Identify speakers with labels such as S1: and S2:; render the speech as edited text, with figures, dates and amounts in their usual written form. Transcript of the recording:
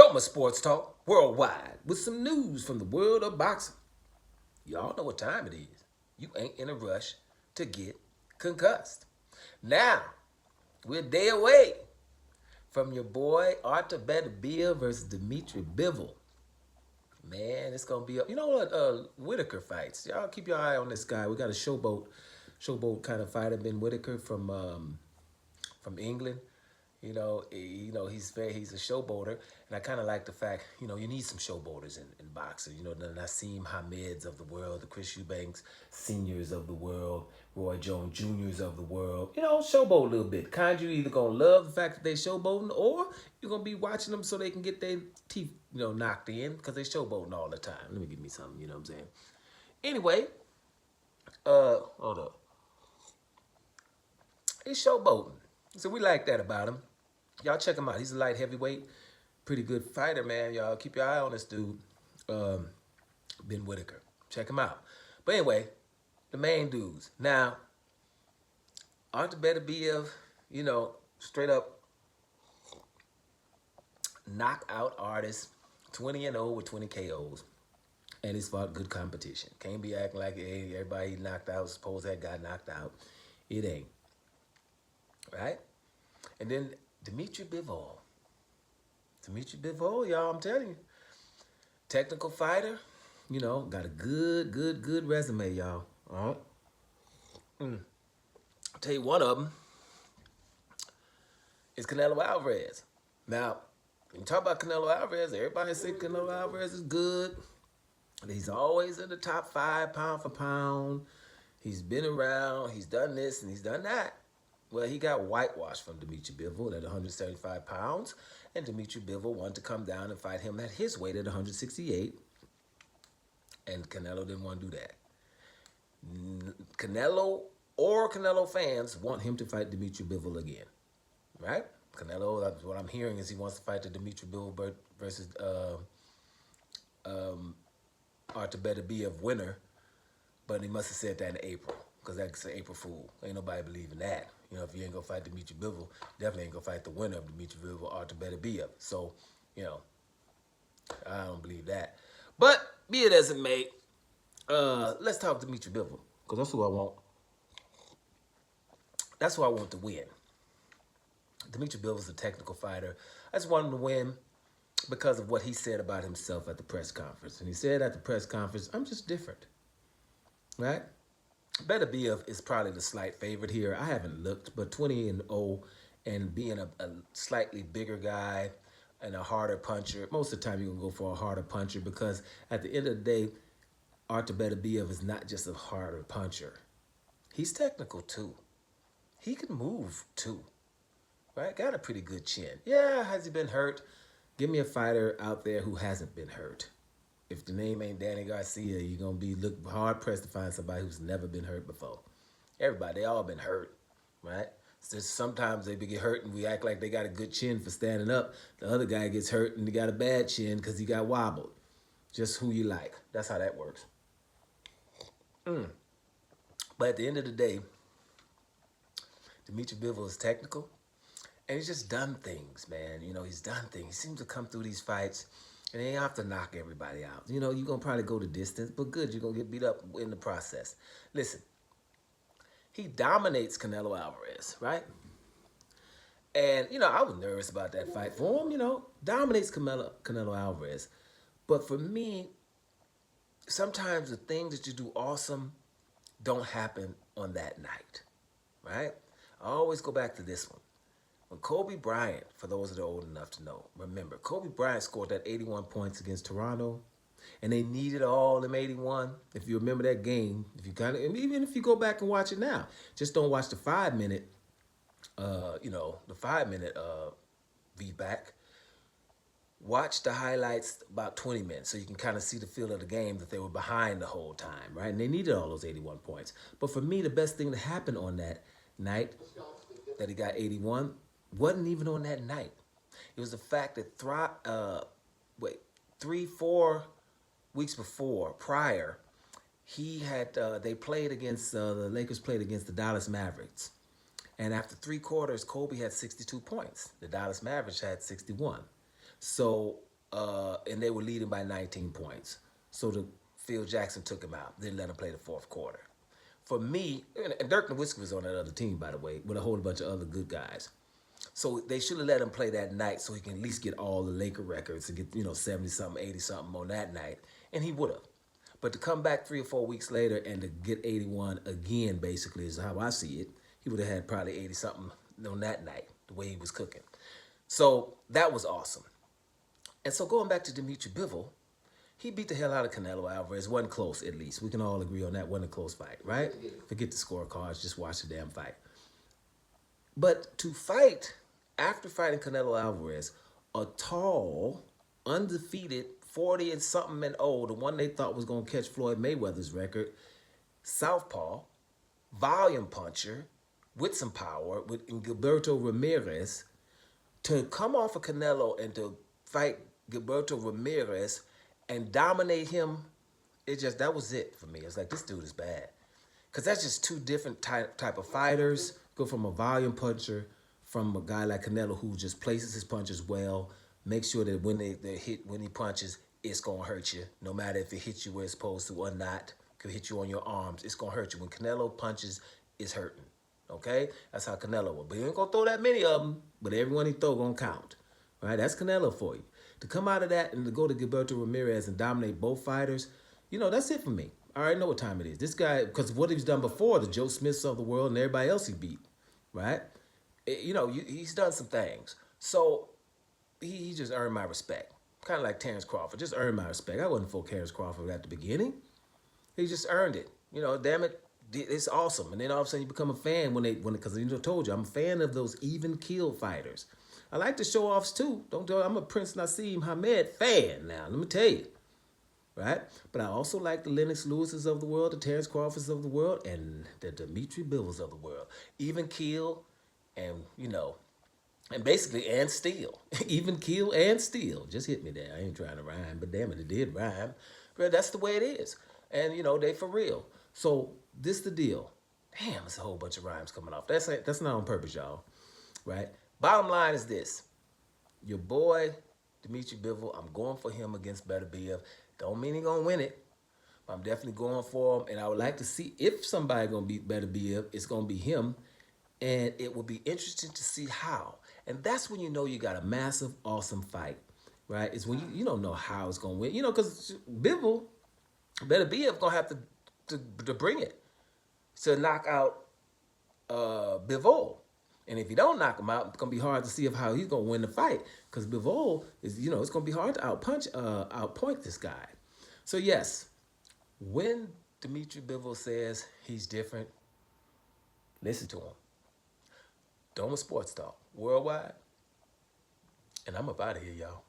S1: Dogma Sports Talk worldwide with some news from the world of boxing. Y'all know what time it is. You ain't in a rush to get concussed. Now, we're a day away from your boy Artur Beterbiev versus Dimitri Bivol. Man, it's gonna be up. You know what? Whitaker fights. Y'all keep your eye on this guy. We got a showboat kind of fighter, Ben Whitaker from England. He's a showboater, and I kind of like the fact, you need some showboaters in boxing. The Nassim Hamids of the world, the Chris Eubanks Seniors of the world, Roy Jones Juniors of the world. Showboat a little bit. Kind you either gonna love the fact that they showboating, or you're gonna be watching them so they can get their teeth, knocked in because they showboating all the time. Let me give me something. You know what I'm saying? Anyway, hold up. He's showboating, so we like that about him. Y'all check him out. He's a light heavyweight. Pretty good fighter, man. Y'all keep your eye on this dude, Ben Whitaker. Check him out. But anyway, the main dudes. Now, Artur Beterbiev, straight up knockout artist, 20-0 with 20 KOs. And he's fought good competition. Can't be acting like, hey, everybody knocked out, suppose that guy knocked out. It ain't. Right? And then Dimitri Bivol. Y'all, I'm telling you. Technical fighter, got a good resume, y'all. All right? I'll tell you one of them is Canelo Alvarez. Now, when you talk about Canelo Alvarez, everybody say Canelo Alvarez is good. He's always in the top 5 pound for pound. He's been around. He's done this and he's done that. Well, he got whitewashed from Dimitri Bivol at 175 pounds, and Dimitri Bivol wanted to come down and fight him at his weight at 168, and Canelo didn't want to do that. Canelo fans want him to fight Dimitri Bivol again, right? Canelo, that's what I'm hearing, is he wants to fight the Dimitri Bivol versus Artur Beterbiev winner, but he must have said that in April, because that's an April Fool. Ain't nobody believing that. If you ain't gonna fight Dimitri Bivol, definitely ain't gonna fight the winner of Dimitri Bivol, Artur Beterbiev. So, I don't believe that. But be it as it may, let's talk Dimitri Bivol, because that's who I want. That's who I want to win. Dimitri Bivol is a technical fighter. I just want him to win because of what he said about himself at the press conference. And he said at the press conference, I'm just different, right? Beterbiev is probably the slight favorite here. I haven't looked, but 20-0 and being a slightly bigger guy and a harder puncher, most of the time you're going to go for a harder puncher, because at the end of the day, Artur Beterbiev is not just a harder puncher. He's technical too. He can move too, right? Got a pretty good chin. Yeah, has he been hurt? Give me a fighter out there who hasn't been hurt. If the name ain't Danny Garcia, you're going to be hard-pressed to find somebody who's never been hurt before. Everybody, they all been hurt, right? It's just sometimes they get hurt and we act like they got a good chin for standing up. The other guy gets hurt and he got a bad chin because he got wobbled. Just who you like. That's how that works. But at the end of the day, Dimitri Bivol is technical, and he's just done things, man. He's done things. He seems to come through these fights, and they have to knock everybody out. You're going to probably go the distance, but good, you're going to get beat up in the process. Listen, he dominates Canelo Alvarez, right? And, I was nervous about that fight for him, dominates Canelo Alvarez. But for me, sometimes the things that you do awesome don't happen on that night, right? I always go back to this one. When Kobe Bryant, for those that are old enough to know, remember, Kobe Bryant scored that 81 points against Toronto, and they needed all them 81. If you remember that game, even if you go back and watch it now, just don't watch the 5-minute, feedback. Watch the highlights about 20 minutes so you can kind of see the feel of the game, that they were behind the whole time, right? And they needed all those 81 points. But for me, the best thing that happened on that night that he got 81 wasn't even on that night. It was the fact that 3-4 weeks prior, they played against the Lakers played against the Dallas Mavericks, and after 3 quarters, Kobe had 62 points. The Dallas Mavericks had 61. So and they were leading by 19 points. So Phil Jackson took him out, didn't let him play the fourth quarter. For me, and Dirk Nowitzki was on that other team, by the way, with a whole bunch of other good guys. So they should have let him play that night so he can at least get all the Laker records and get, 70 something, 80 something on that night. And he would have. But to come back 3 or 4 weeks later and to get 81 again, basically, is how I see it. He would have had probably 80 something on that night, the way he was cooking. So that was awesome. And so going back to Dimitri Bivol, he beat the hell out of Canelo Alvarez. Wasn't close, at least. We can all agree on that. Wasn't a close fight, right? Forget the scorecards. Just watch the damn fight. But to fight, after fighting Canelo Alvarez, a tall, undefeated, 40 and something and old, the one they thought was going to catch Floyd Mayweather's record, southpaw, volume puncher, with some power, with Gilberto Ramirez, to come off of Canelo and to fight Gilberto Ramirez and dominate him, that was it for me. It's like, this dude is bad. Because that's just two different type of fighters. Go from a volume puncher, from a guy like Canelo who just places his punches well, makes sure that when he punches, it's going to hurt you. No matter if it hits you where it's supposed to or not. It could hit you on your arms. It's going to hurt you. When Canelo punches, it's hurting. Okay? That's how Canelo was. But he ain't going to throw that many of them, but everyone he throw going to count. Right? That's Canelo for you. To come out of that and to go to Gilberto Ramirez and dominate both fighters, that's it for me. I already know what time it is. This guy, because of what he's done before, the Joe Smiths of the world and everybody else he beat, right? He's done some things. So he just earned my respect. Kind of like Terrence Crawford, just earned my respect. I wasn't for Terrence Crawford at the beginning. He just earned it. Damn it, it's awesome. And then all of a sudden you become a fan because I told you, I'm a fan of those even kill fighters. I like the show-offs too. I'm a Prince Nassim Hamed fan now, let me tell you. Right? But I also like the Lennox Lewises of the world, the Terrence Crawfords of the world, and the Dimitri Bivols of the world. Even kill and, and basically, and steal. Even kill and steal. Just hit me there. I ain't trying to rhyme, but damn it, it did rhyme. But that's the way it is. And, they for real. So this the deal. Damn, it's a whole bunch of rhymes coming off. That's not on purpose, y'all. Right? Bottom line is this. Your boy, Dimitri Bivol, I'm going for him against Better BF. Don't mean he's going to win it. But I'm definitely going for him. And I would like to see if somebody going to beat Better BF, it's going to be him. And it will be interesting to see how. And that's when you got a massive, awesome fight. Right? It's when you don't know how it's going to win. Because Bivol, Better BF going to have to bring it to knock out Bivol. And if you don't knock him out, it's going to be hard to see how he's going to win the fight. Because Bivol is, it's going to be hard to outpoint this guy. So yes, when Dimitri Bivol says he's different, listen to him. Doma Sports Talk, worldwide. And I'm up out of here, y'all.